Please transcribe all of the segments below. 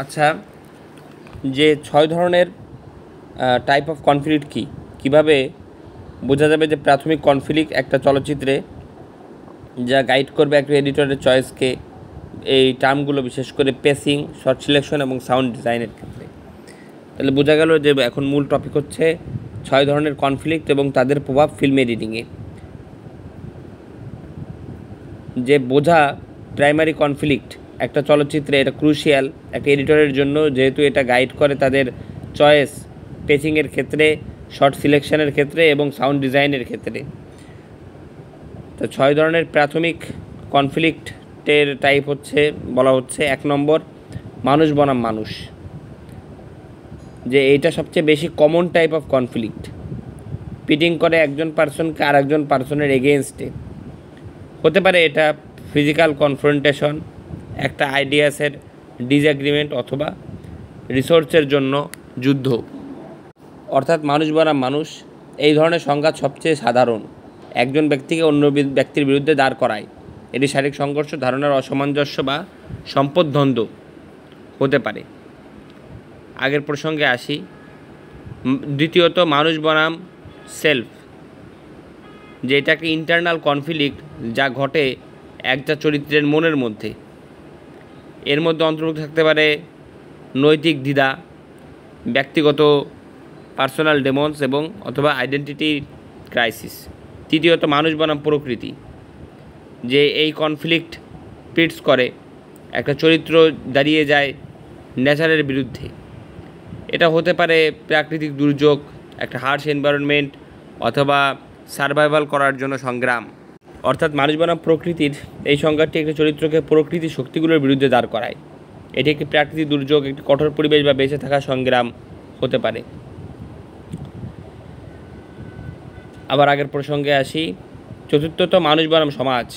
আচ্ছা, যে 6 ধরনের টাইপ অফ কনফ্লিক্ট কীভাবে বোঝা যাবে যে প্রাথমিক কনফ্লিক্ট একটা চলচ্চিত্রে যা গাইড করবে একটা এডিটরের চয়েসকে, এই টার্মগুলো বিশেষ করে পেসিং, শর্ট সিলেকশন এবং সাউন্ড ডিজাইনের ক্ষেত্রে। তাহলে বোঝা গেল যে এখন মূল টপিক হচ্ছে 6 ধরনের কনফ্লিক্ট এবং তাদের প্রভাব ফিল্ম এডিটিংয়ে। যে বোঝা প্রাইমারি কনফ্লিক্ট একটা চলচ্চিত্রে, এটা ক্রুশিয়াল একটা এডিটরের জন্য, যেহেতু এটা গাইড করে তাদের চয়েস পেসিংয়ের ক্ষেত্রে, শর্ট সিলেকশনের ক্ষেত্রে এবং সাউন্ড ডিজাইনের ক্ষেত্রে। তো 6 ধরনের প্রাথমিক কনফ্লিক্টের টাইপ বলা হচ্ছে 1 নম্বর মানুষ বনাম মানুষ। যে এইটা সবচেয়ে বেশি কমন টাইপ অফ কনফ্লিক্ট, পিটিং করে একজন পার্সনকে আর একজন পার্সনের এগেনস্টে। হতে পারে এটা ফিজিক্যাল কনফ্রন্টেশন, একটা আইডিয়াসের ডিসএগ্রিমেন্ট, অথবা রিসোর্সের জন্য যুদ্ধ। অর্থাৎ মানুষ বনাম মানুষ এই ধরনের সংঘাত সবচেয়ে সাধারণ, একজন ব্যক্তিকে অন্য ব্যক্তির বিরুদ্ধে দাঁড় করায়। এটি শারীরিক সংঘর্ষ, ধারণার অসামঞ্জস্য বা সম্পদ দ্বন্দ্ব হতে পারে। আগের প্রসঙ্গে আসি। দ্বিতীয়ত মানুষ বনাম সেলফ, যেটাকে ইন্টারনাল কনফ্লিক্ট, যা ঘটে একটা চরিত্রের মনের মধ্যে। এর মধ্যে অন্তর্ভুক্ত থাকতে পারে নৈতিক দ্বিধা, ব্যক্তিগত পার্সোনাল ডেমন্স এবং অথবা আইডেন্টিটি ক্রাইসিস। তৃতীয়ত মানুষ বনাম প্রকৃতি, যে এই কনফ্লিক্ট পিটস করে একটা চরিত্র দাঁড়িয়ে যায় নেচারের বিরুদ্ধে। এটা হতে পারে প্রাকৃতিক দুর্যোগ, একটা হার্শ এনভায়রনমেন্ট, অথবা সারভাইভাল করার জন্য সংগ্রাম। অর্থাৎ মানুষ বনাম প্রকৃতির এই সংঘাতটি একটি চরিত্রকে প্রকৃতির শক্তিগুলোর বিরুদ্ধে দাঁড় করায়। এটি একটি প্রাকৃতিক দুর্যোগ, একটি কঠোর পরিবেশ বা বেঁচে থাকার সংগ্রাম হতে পারে। আবার আগের প্রসঙ্গে আসি। চতুর্থত মানুষ বনাম সমাজ,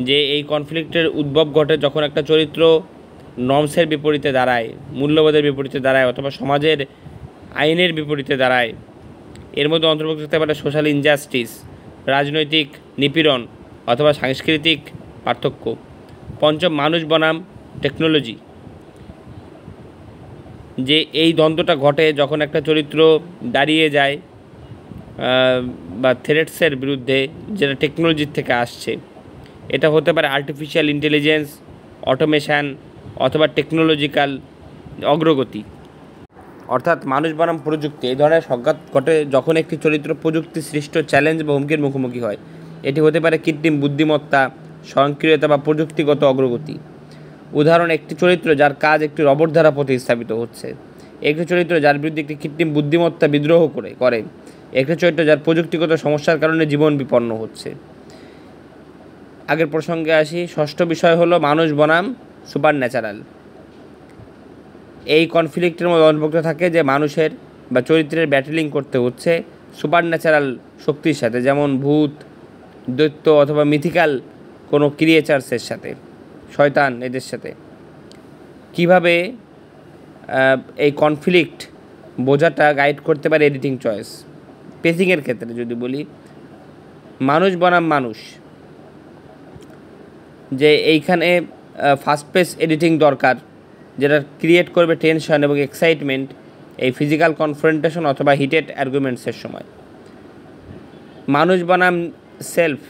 যে এই কনফ্লিক্টের উদ্ভব ঘটে যখন একটা চরিত্র নর্মসের বিপরীতে দাঁড়ায়, মূল্যবোধের বিপরীতে দাঁড়ায়, অথবা সমাজের আইনের বিপরীতে দাঁড়ায়। এর মধ্যে অন্তর্ভুক্ত থাকতে পারে সোশ্যাল ইনজাস্টিস, রাজনৈতিক নিপীড়ন, অথবা সাংস্কৃতিক পার্থক্য। পঞ্চম মানুষ বনাম টেকনোলজি, যে এই দ্বন্দ্বটা ঘটে যখন একটা চরিত্র দাঁড়িয়ে যায় বা থ্রেটসের বিরুদ্ধে, যেটা টেকনোলজির থেকে আসছে। এটা হতে পারে আর্টিফিশিয়াল ইন্টেলিজেন্স, অটোমেশান, অথবা টেকনোলজিক্যাল অগ্রগতি। অর্থাৎ মানুষ বনাম প্রযুক্তি, এই ধরনের সংঘাত ঘটে যখন একটি চরিত্র প্রযুক্তি সৃষ্ট চ্যালেঞ্জ বা হুমকির মুখোমুখি হয়। এটি হতে পারে কৃত্রিম বুদ্ধিমত্তা, স্বয়ংক্রিয়তা বা প্রযুক্তিগত অগ্রগতি। উদাহরণ, একটি চরিত্র যার কাজ একটি রবট দ্বারা প্রতিস্থাপিত হচ্ছে। একটি চরিত্র যার বিরুদ্ধে একটি কৃত্রিম বুদ্ধিমত্তা বিদ্রোহ করে। একটি চরিত্র যার প্রযুক্তিগত সমস্যার কারণে জীবন বিপন্ন হচ্ছে। আগের প্রসঙ্গে আসি। ষষ্ঠ বিষয় হলো মানুষ বনাম সুপার ন্যাচারাল। এই কনফ্লিক্টের মধ্যে অন্তর্ভুক্ত থাকে যে মানুষের বা চরিত্রের ব্যাটেলিং করতে হচ্ছে সুপার ন্যাচারাল শক্তির সাথে, যেমন ভূত, দৈত্য, অথবা মিথিক্যাল কোনো ক্রিয়েচার্সের সাথে, শয়তান, এদের সাথে। কিভাবে এই কনফ্লিক্ট বোঝাটা গাইড করতে পারে এডিটিং চয়েস। পেসিংয়ের ক্ষেত্রে যদি বলি, মানুষ বনাম মানুষ, যে এইখানে ফাস্ট পেস এডিটিং দরকার, যেটা ক্রিয়েট করবে টেনশন এবং এক্সাইটমেন্ট এই ফিজিক্যাল কনফ্রন্টেশন অথবা হিটেড আর্গুমেন্টসের সময়। মানুষ বনাম সেলফ,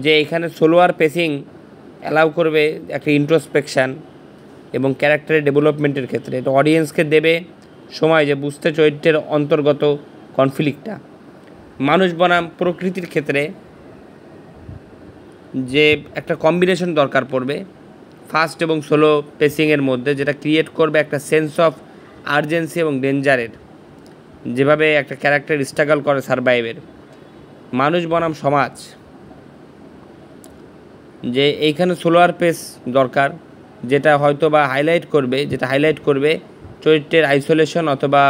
যে এখানে স্লোয়ার পেসিং অ্যালাউ করবে একটা ইন্ট্রোস্পেকশান এবং ক্যারেক্টারের ডেভেলপমেন্টের ক্ষেত্রে। এটা অডিয়েন্সকে দেবে সময় যে বুঝতে চরিত্রের অন্তর্গত কনফ্লিক্টটা। মানুষ বনাম প্রকৃতির ক্ষেত্রে যে একটা কম্বিনেশন দরকার পড়বে ফাস্ট এবং স্লো পেসিংয়ের মধ্যে, যেটা ক্রিয়েট করবে একটা সেন্স অফ আর্জেন্সি এবং ডেঞ্জারের, যেভাবে একটা ক্যারেক্টার স্ট্রাগল করে সারভাইভের। মানুষ বনাম সমাজ, যে এইখানে স্লোয়ার পেস দরকার, যেটা হয়তো বা হাইলাইট করবে চরিত্রের আইসোলেশন অথবা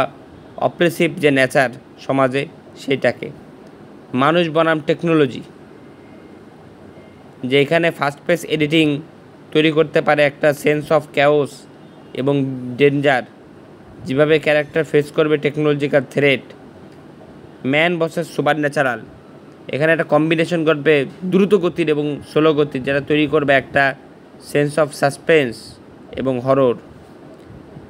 অপ্রেসিভ যে নেচার সমাজে, সেইটাকে। মানুষ বনাম টেকনোলজি, যে এখানে ফাস্ট পেস এডিটিং তৈরি করতে পারে একটা সেন্স অফ ক্যাওস এবং ডেঞ্জার, যেভাবে ক্যারেক্টার ফেস করবে technological threat. Man versus super natural, এখানে একটা কম্বিনেশন ঘটবে দ্রুত গতির এবং স্লো গতির, যেটা তৈরি করবে একটা সেন্স অফ সাসপেন্স এবং হরর,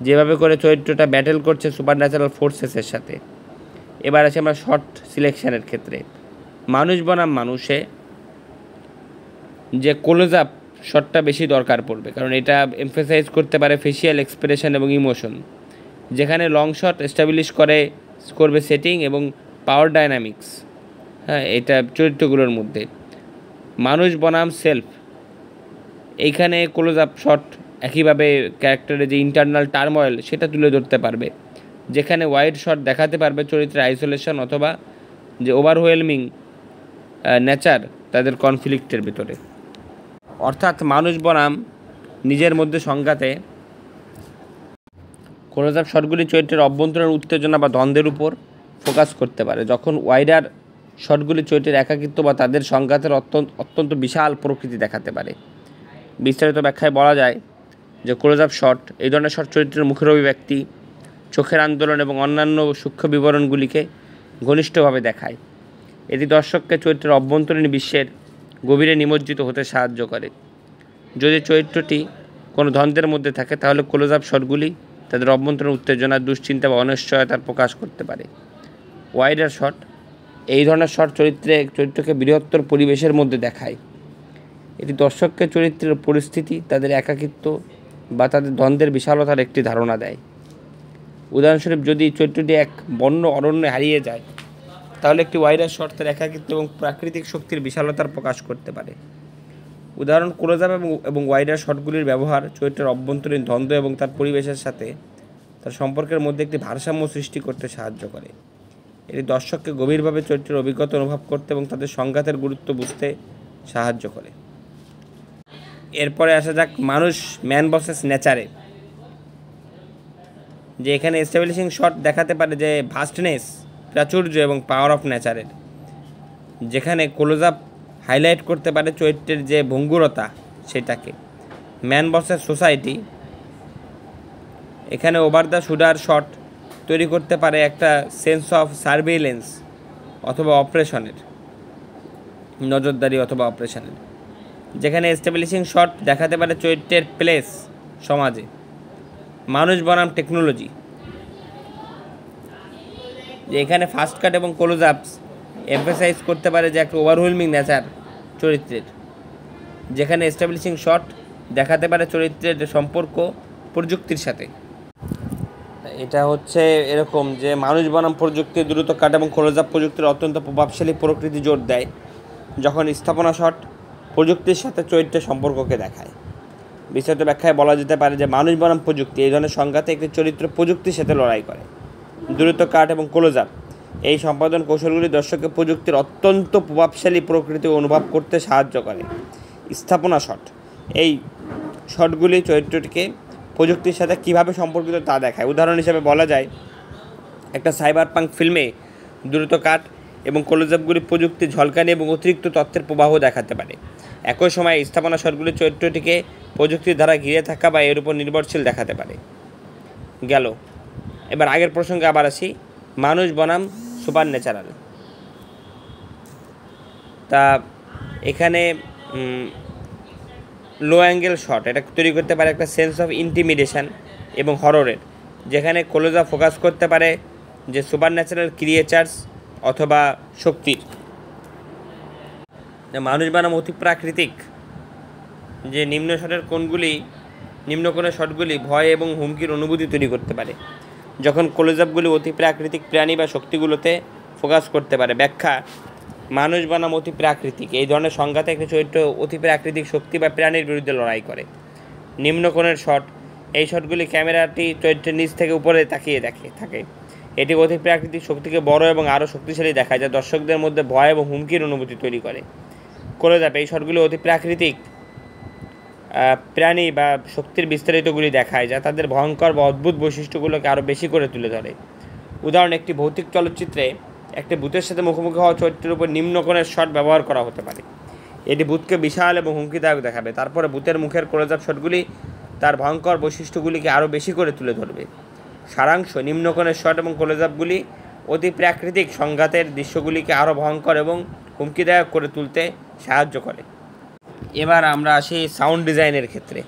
যেভাবে করে চরিত্রটা ব্যাটেল করছে সুপার ন্যাচারাল ফোর্সেসের সাথে। এবার আছে আমরা শর্ট সিলেকশনের ক্ষেত্রে। মানুষ বনাম মানুষে যে ক্লোজ আপ শটটা বেশি দরকার পড়বে, কারণ এটা এমফেসাইজ করতে পারে ফেসিয়াল এক্সপ্রেশন এবং ইমোশন, যেখানে লং শট এস্টাবলিশ করবে সেটিং এবং পাওয়ার ডাইনামিক্স। হ্যাঁ, এটা চরিত্রগুলোর মধ্যে। মানুষ বনাম সেলফ, এইখানে ক্লোজ আপ শট একইভাবে ক্যারেক্টারের যে ইন্টারনাল টার্ময়েল সেটা তুলে ধরতে পারবে, যেখানে ওয়াইড শট দেখাতে পারবে চরিত্রের আইসোলেশন অথবা যে ওভারওয়েলমিং নেচার তাদের কনফ্লিক্টের ভিতরে। অর্থাৎ মানুষ বনাম নিজের মধ্যে সংঘাতে ক্লোজ আপ শটগুলি চরিত্রের অভ্যন্তরীণ উত্তেজনা বা দ্বন্দ্বের উপর ফোকাস করতে পারে, যখন ওয়াইডার শটগুলি চরিত্রের একাকিত্ব বা তাদের সংঘাতের অত্যন্ত বিশাল প্রকৃতি দেখাতে পারে। বিস্তারিত ব্যাখ্যায় বলা যায় যে ক্লোজ আপ শট, এই ধরনের শট চরিত্রের মুখের অভিব্যক্তি, চোখের আন্দোলন এবং অন্যান্য সূক্ষ্ম বিবরণগুলিকে ঘনিষ্ঠভাবে দেখায়। এটি দর্শককে চরিত্রের অভ্যন্তরীণ বিশ্বের গভীরে নিমজ্জিত হতে সাহায্য করে। যদি চরিত্রটি কোনো দ্বন্দ্বের মধ্যে থাকে, তাহলে ক্লোজ আপ শটগুলি তাদের অভ্যন্তরীণ উত্তেজনা, দুশ্চিন্তা বা অনিশ্চয়তার প্রকাশ করতে পারে। ওয়াইডার শট, এই ধরনের শট চরিত্রকে বৃহত্তর পরিবেশের মধ্যে দেখায়। এটি দর্শককে চরিত্রের পরিস্থিতি, তাদের একাকিত্ব বা তাদের দ্বন্দ্বের বিশালতার একটি ধারণা দেয়। উদাহরণস্বরূপ, যদি চরিত্রটি এক বন্য অরণ্যে হারিয়ে যায়, তাহলে একটি ওয়াইডার শট তার একাকিত্ব এবং প্রাকৃতিক শক্তির বিশালতার প্রকাশ করতে পারে। উদাহরণ, ক্লোজ আপ এবং ওয়াইডার শটগুলির ব্যবহার চরিত্রের অভ্যন্তরীণ দ্বন্দ্ব এবং তার পরিবেশের সাথে তার সম্পর্কের মধ্যে একটি ভারসাম্য সৃষ্টি করতে সাহায্য করে। এটি দর্শককে গভীরভাবে চরিত্রের অভিজ্ঞতা অনুভব করতে এবং তাদের সংঘাতের গুরুত্ব বুঝতে সাহায্য করে। এরপরে আসা যাক মানুষ ম্যান ভার্সেস নেচারে, যে এখানে এস্টাবলিশিং শট দেখাতে পারে যে ভাস্টনেস, প্রাচুর্য এবং পাওয়ার অফ নেচারের, যেখানে ক্লোজ আপ হাইলাইট করতে পারে চরিত্রের যে ভঙ্গুরতা সেটাকে। ম্যান ভার্সেস সোসাইটি, এখানে ওভার দ্য শুডার শট তৈরি করতে পারে একটা সেন্স অফ সার্ভেইলেন্স অথবা অপারেশনের, নজরদারি অথবা অপারেশনের, যেখানে এস্টাবলিশিং শট দেখাতে পারে চরিত্রের প্লেস সমাজে। মানুষ বনাম টেকনোলজি, যে এখানে ফাস্ট কাট এবং ক্লোজ আপস এমফাসাইজ করতে পারে যে একটা ওভারওয়েলমিং নেচার চরিত্রের, যেখানে এস্টাবলিশিং শট দেখাতে পারে চরিত্রের সম্পর্ক প্রযুক্তির সাথে। এটা হচ্ছে এরকম যে মানুষ বনাম প্রযুক্তি, দ্রুত কাট এবং ক্লোজ আপ প্রযুক্তির অত্যন্ত প্রভাবশালী প্রকৃতি জোর দেয়, যখন স্থাপনা শট প্রযুক্তির সাথে চরিত্রের সম্পর্ককে দেখায়। বিস্তারিত ব্যাখ্যায় বলা যেতে পারে যে মানুষ বনাম প্রযুক্তি, এই ধরনের সংঘাতে একটি চরিত্র প্রযুক্তির সাথে লড়াই করে। দ্রুত কাট এবং ক্লোজ আপ, এই সম্পাদন কৌশলগুলি দর্শককে প্রযুক্তির অত্যন্ত প্রভাবশালী প্রকৃতি অনুভব করতে সাহায্য করে। স্থাপনা শট, এই শটগুলি চরিত্রটিকে প্রযুক্তির সাথে কীভাবে সম্পর্কিত তা দেখায়। উদাহরণ হিসেবে বলা যায়, একটা সাইবার পাঙ্ক ফিল্মে দ্রুত কাট এবং ক্লোজ আপগুলি প্রযুক্তির ঝলকানি এবং অতিরিক্ত তথ্যের প্রবাহ দেখাতে পারে। একই সময় স্থাপনা শটগুলি চরিত্রটিকে প্রযুক্তির দ্বারা ঘিরে থাকা বা এর উপর নির্ভরশীল দেখাতে পারে। গেল, এবার আগের প্রসঙ্গে আবার আসি, মানুষ বনাম সুপার ন্যাচারাল। তা এখানে লো অ্যাঙ্গেল শট, এটা তৈরি করতে পারে একটা সেন্স অফ ইন্টিমিডেশন এবং হররের, যেখানে ক্লোজ আপ ফোকাস করতে পারে যে সুপার ন্যাচারাল ক্রিয়েচার্স অথবা শক্তির। মানুষ বনাম অতি প্রাকৃতিক, যে নিম্ন কোণের শটগুলি ভয় এবং হুমকির অনুভূতি তৈরি করতে পারে, যখন ক্লোজ আপগুলি অতি প্রাকৃতিক প্রাণী বা শক্তিগুলোতে ফোকাস করতে পারে। ব্যাখ্যা, মানুষ বনাম অতি প্রাকৃতিক, এই ধরনের সংঘাতে একটি চরিত্র অতি প্রাকৃতিক শক্তি বা প্রাণীর বিরুদ্ধে লড়াই করে। নিম্ন কোণের শট, এই শটগুলি ক্যামেরাটি চরিত্রের নিচ থেকে উপরে তাকিয়ে থাকে। এটি অতি প্রাকৃতিক শক্তিকে বড় এবং আরও শক্তিশালী দেখায়, যা দর্শকদের মধ্যে ভয় এবং হুমকির অনুভূতি তৈরি করে। ক্লোজ আপ, এই শটগুলি অতি প্রাকৃতিক প্রাণী বা শক্তির বিস্তারিতগুলি দেখায়, যা তাদের ভয়ঙ্কর বা অদ্ভুত বৈশিষ্ট্যগুলোকে আরও বেশি করে তুলে ধরে। উদাহরণ, একটি ভৌতিক চলচ্চিত্রে একটি ভূতের সাথে মুখোমুখি হওয়া চরিত্রের উপর নিম্ন কোণের শট ব্যবহার করা হতে পারে। এটি ভূতকে বিশাল এবং হুমকিদায়ক দেখাবে। তারপরে ভূতের মুখের ক্লোজ আপ শটগুলি তার ভয়ঙ্কর বৈশিষ্ট্যগুলিকে আরও বেশি করে তুলে ধরবে। সারাংশ, নিম্ন কোণের শট এবং ক্লোজ আপগুলি অতি প্রাকৃতিক সংঘাতের দৃশ্যগুলিকে আরও ভয়ঙ্কর এবং হুমকিদায়ক করে তুলতে সাহায্য করে। এবার আমরা আসি সাউন্ড ডিজাইনের ক্ষেত্রে।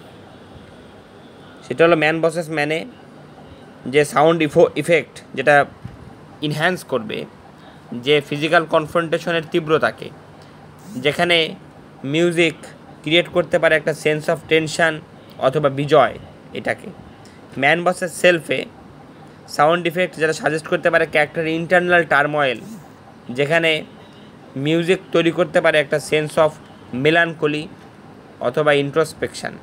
সেটা হলো ম্যান ভার্সেস ম্যানে যে সাউন্ড ইফেক্ট যেটা ইনহ্যান্স করবে যে ফিজিক্যাল কনফ্রন্টেশনের তীব্রতাকে, যেখানে মিউজিক ক্রিয়েট করতে পারে একটা সেন্স অফ টেনশন অথবা বিজয়। এটাকে ম্যান ভার্সেস সেলফে সাউন্ড ইফেক্ট যেটা সাজেস্ট করতে পারে ক্যারেক্টারের ইন্টারনাল টার্ময়েল, যেখানে মিউজিক তৈরি করতে পারে একটা সেন্স অফ মেলানকলি অথবা ইন্ট্রোস্পেকশন।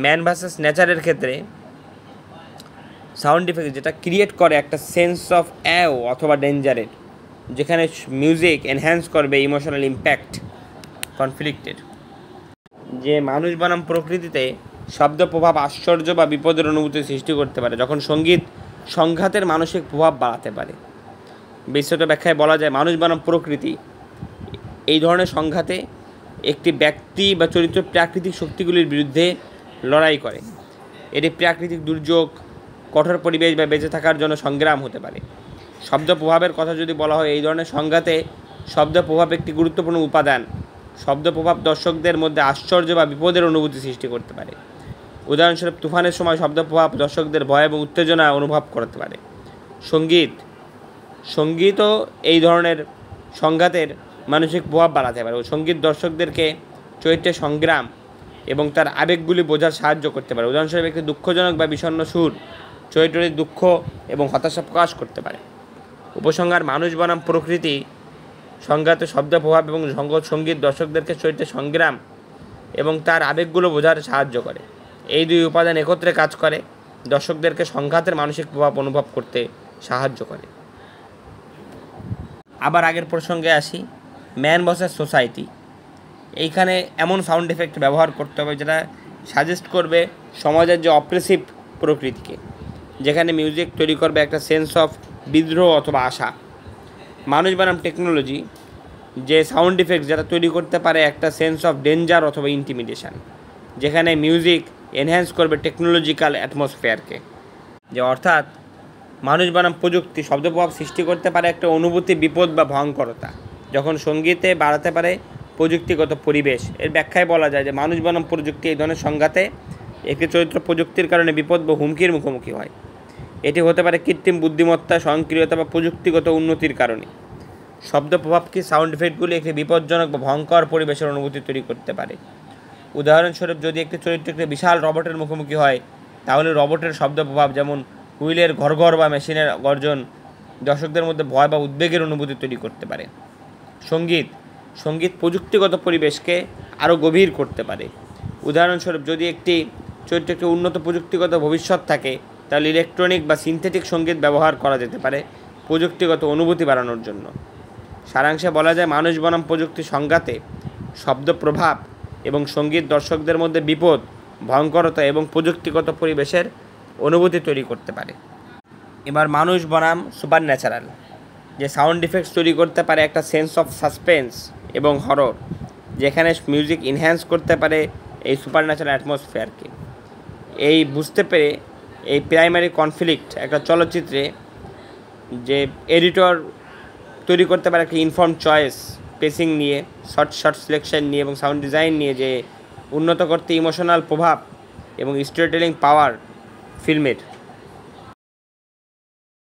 ম্যান ভার্সেস নেচারের ক্ষেত্রে সাউন্ড ইফেক্ট যেটা ক্রিয়েট করে একটা সেন্স অফ অ্যাও অথবা ডেঞ্জারের, যেখানে মিউজিক এনহ্যান্স করবে ইমোশনাল ইম্প্যাক্ট কনফ্লিক্টের। যে মানুষ বনাম প্রকৃতিতে শব্দ প্রভাব আশ্চর্য বা বিপদের অনুভূতি সৃষ্টি করতে পারে, যখন সঙ্গীত সংঘাতের মানসিক প্রভাব বাড়াতে পারে। বিস্তৃত ব্যাখ্যায় বলা যায় মানুষ বনাম প্রকৃতি এই ধরনের সংঘাতে একটি ব্যক্তি বা চরিত্র প্রাকৃতিক শক্তিগুলির বিরুদ্ধে লড়াই করে। এটি প্রাকৃতিক দুর্যোগ, কঠোর পরিবেশ বা বেঁচে থাকার জন্য সংগ্রাম হতে পারে। শব্দ প্রভাবের কথা যদি বলা হয়, এই ধরনের সংঘাতে শব্দ প্রভাব একটি গুরুত্বপূর্ণ উপাদান। শব্দ প্রভাব দর্শকদের মধ্যে আশ্চর্য বা বিপদের অনুভূতি সৃষ্টি করতে পারে। উদাহরণস্বরূপ তুফানের সময় শব্দ প্রভাব দর্শকদের ভয় এবং উত্তেজনা অনুভব করতে পারে। সঙ্গীতও এই ধরনের সংঘাতের মানসিক প্রভাব বাড়াতে পারে। সঙ্গীত দর্শকদেরকে চরিত্রের সংগ্রাম এবং তার আবেগগুলি বোঝার সাহায্য করতে পারে। উদাহরণস্বরূপ একটি দুঃখজনক বা বিষণ্ণ সুর চরিত্রের দুঃখ এবং হতাশা প্রকাশ করতে পারে। উপসংহার: মানুষ বনাম প্রকৃতি সংঘাতে শব্দ প্রভাব এবং সঙ্গীত দর্শকদেরকে চরিত্রের সংগ্রাম এবং তার আবেগগুলো বোঝার সাহায্য করে। এই দুই উপাদান একত্রে কাজ করে দর্শকদেরকে সংঘাতের মানসিক প্রভাব অনুভব করতে সাহায্য করে। আবার আগের প্রসঙ্গে আসি, ম্যান ভার্সেস সোসাইটি। এইখানে এমন সাউন্ড এফেক্ট ব্যবহার করতে হবে যেটা সাজেস্ট করবে সমাজের যে অপ্রেসিভ প্রকৃতিকে, যেখানে মিউজিক তৈরি করবে একটা সেন্স অফ বিদ্রোহ অথবা আশা। মানুষ বনাম টেকনোলজি যে সাউন্ড ইফেক্ট যেটা তৈরি করতে পারে একটা সেন্স অফ ডেঞ্জার অথবা ইন্টিমিডেশন, যেখানে মিউজিক এনহ্যান্স করবে টেকনোলজিক্যাল অ্যাটমসফিয়ারকে। যে অর্থাৎ মানুষ বনাম প্রযুক্তি শব্দপ্রভাব সৃষ্টি করতে পারে একটা অনুভূতি, বিপদ বা ভয়ঙ্করতা, যখন সঙ্গীতে বাড়াতে পারে প্রযুক্তিগত পরিবেশ। এর ব্যাখ্যায় বলা যায় যে মানুষ বনাম প্রযুক্তি এই ধরনের সংঘাতে একটি চরিত্র প্রযুক্তির কারণে বিপদ বা হুমকির মুখোমুখি হয়। এটি হতে পারে কৃত্রিম বুদ্ধিমত্তা, স্বয়ংক্রিয়তা বা প্রযুক্তিগত উন্নতির কারণে। শব্দ প্রভাব কি সাউন্ড ইফেক্টগুলি একটি বিপজ্জনক বা ভয়ঙ্কর পরিবেশের অনুভূতি তৈরি করতে পারে। উদাহরণস্বরূপ যদি একটি চরিত্র একটি বিশাল রবটের মুখোমুখি হয়, তাহলে রবটের শব্দ প্রভাব যেমন হুইলের ঘরঘর বা মেশিনের গর্জন দর্শকদের মধ্যে ভয় বা উদ্বেগের অনুভূতি তৈরি করতে পারে। সঙ্গীত প্রযুক্তিগত পরিবেশকে আরও গভীর করতে পারে। উদাহরণস্বরূপ যদি একটি চরিত্র একটি উন্নত প্রযুক্তিগত ভবিষ্যৎ থাকে, তাহলে ইলেকট্রনিক বা সিনথেটিক সঙ্গীত ব্যবহার করা যেতে পারে প্রযুক্তিগত অনুভূতি বাড়ানোর জন্য। সারাংশে বলা যায় মানুষ বনাম প্রযুক্তি সংঘাতে শব্দ প্রভাব এবং সঙ্গীত দর্শকদের মধ্যে বিপদ, ভয়ঙ্করতা এবং প্রযুক্তিগত পরিবেশের অনুভূতি তৈরি করতে পারে। এবার মানুষ বনাম সুপার ন্যাচারাল যে সাউন্ড ইফেক্টস তৈরি করতে পারে একটা সেন্স অফ সাসপেন্স এবং হরর, যেখানে মিউজিক এনহ্যান্স করতে পারে এই সুপার ন্যাচারাল অ্যাটমসফিয়ারকে। এই বুঝতে পেরে এই প্রাইমারি কনফ্লিক্ট একটা চলচ্চিত্রে যে এডিটর তৈরি করতে পারে একটা ইনফর্ম চয়েস, পেসিং নিয়ে, শর্ট সিলেকশন নিয়ে এবং সাউন্ড ডিজাইন নিয়ে, যে উন্নত করতে ইমোশনাল প্রভাব এবং স্টোরি টেলিং পাওয়ার ফিল্মের।